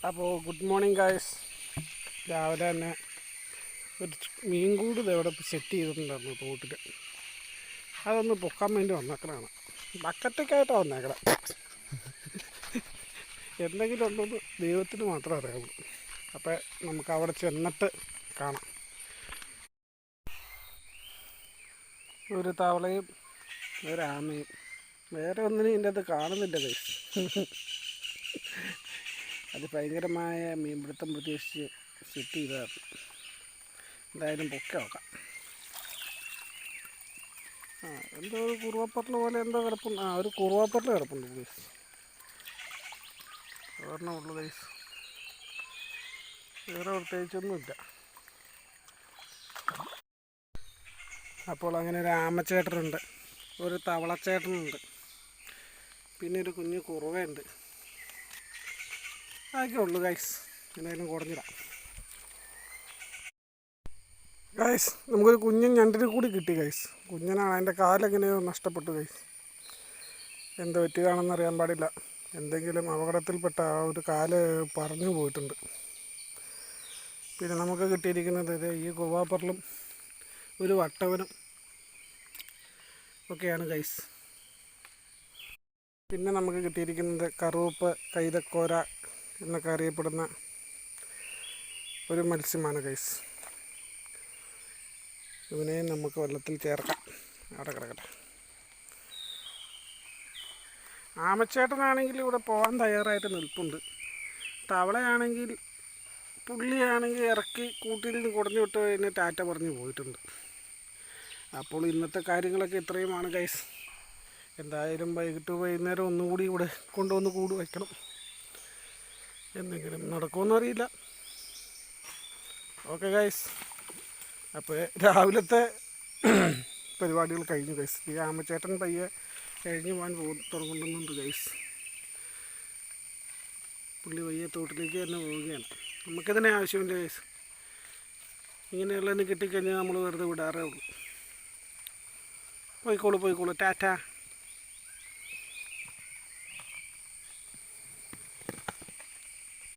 അപ്പോൾ good morning guys. രാവിലെ തന്നെ ഒരു മീൻ കൂട് ഇവിടെ സെറ്റ് ചെയ്തിട്ടുണ്ടായിരുന്നു തോട്ടിൽ. അതൊന്ന് പൊക്കാൻ വേണ്ടി വന്നേക്കണതാണ്. ബക്കറ്റൊക്കെയായിട്ടാണ് വന്നേക്കണം. എന്തെങ്കിലും ഉണ്ടെന്ന് ദൈവത്തിന് മാത്രമേ അറിയാവുള്ളൂ. അപ്പോൾ നമുക്ക് അവിടെ ചെന്നിട്ട് കാണാം. ഒരു തവളയും ഒരാമയും, വേറെ ഒന്നിനും ഇതിൻ്റെ അത് കാണുന്നില്ല ഗൈസ്. അത് ഭയങ്കരമായ മീൻപിടുത്തം പ്രതീക്ഷിച്ച് സെറ്റ് ചെയ്തതാണ്. എന്തായാലും പൊക്കെ നോക്കാം. എന്തോ ഒരു കുറുവാപ്പറൽ പോലെ എന്തോ കിടപ്പുണ്ട്. ഒരു കുറുവാപ്പറൽ കിടപ്പുണ്ട് ഗൈസ്. ഒരെണ്ണം ഉള്ളു ഗൈസ്, വേറെ പ്രത്യേകിച്ചൊന്നുമില്ല. അപ്പോൾ അങ്ങനെ ഒരു ആമച്ചേട്ടനുണ്ട്, ഒരു തവളച്ചേട്ടനുണ്ട്, പിന്നെ ഒരു കുഞ്ഞു കുറുവയുണ്ട്. അതൊക്കെ ഉള്ളു ഗൈസ്. എന്തായാലും കുറഞ്ഞിടാം ഗൈസ്. നമുക്കൊരു കുഞ്ഞൻ ഞണ്ടിനെ കൂടി കിട്ടി ഗൈസ്. കുഞ്ഞനാണ്, അതിൻ്റെ കാലെങ്ങനെയോ നഷ്ടപ്പെട്ടു ഗൈസ്. എന്ത് പറ്റുകയാണെന്ന് അറിയാൻ പാടില്ല. എന്തെങ്കിലും അപകടത്തിൽപ്പെട്ട ആ ഒരു കാല് പറഞ്ഞു പോയിട്ടുണ്ട്. പിന്നെ നമുക്ക് കിട്ടിയിരിക്കുന്നത് ഈ കുറുവാപ്പറലും ഒരു വട്ടവനും ഒക്കെയാണ് ഗൈസ്. പിന്നെ നമുക്ക് കിട്ടിയിരിക്കുന്നത് കറുവപ്പ്, കൈതക്കോര എന്നൊക്കെ അറിയപ്പെടുന്ന ഒരു മത്സ്യമാണ് ഗൈസ്. ഇവനെ നമുക്ക് വെള്ളത്തിൽ ചേർക്കാം. അവിടെ കിടക്കട്ടെ. ആമച്ചേട്ടനാണെങ്കിൽ ഇവിടെ പോകാൻ തയ്യാറായിട്ട് നിൽപ്പുണ്ട്. തവളയാണെങ്കിൽ പുള്ളിയാണെങ്കിൽ ഇറക്കി കൂട്ടിൽ നിന്ന് കുടഞ്ഞു വിട്ട് കഴിഞ്ഞ് ടാറ്റ പറഞ്ഞ് പോയിട്ടുണ്ട്. അപ്പോൾ ഇന്നത്തെ കാര്യങ്ങളൊക്കെ ഇത്രയുമാണ് ഗൈസ്. എന്തായാലും വൈകുന്നേരം ഒന്നും കൂടി ഇവിടെ കൊണ്ടുവന്ന് കൂട് വയ്ക്കണം. എന്തെങ്കിലും നടക്കുമെന്ന് അറിയില്ല. ഓക്കെ ഗൈസ്, അപ്പോൾ രാവിലത്തെ പരിപാടികൾ കഴിഞ്ഞു ഗൈസ്. ഈ ആമച്ചേട്ടൻ പയ്യെ കഴിഞ്ഞ് പോകാൻ തുടങ്ങുന്നുണ്ട് ഗൈസ്. പുള്ളി പയ്യെ തോട്ടിലേക്ക് തന്നെ പോവുകയാണ്. നമുക്കതിനെ ആവശ്യമില്ല ഗൈസ്. ഇങ്ങനെയുള്ളതിന് കിട്ടിക്കഴിഞ്ഞാൽ നമ്മൾ വെറുതെ വിടാറേ ഉള്ളൂ. പോയിക്കോളൂ ടാറ്റ.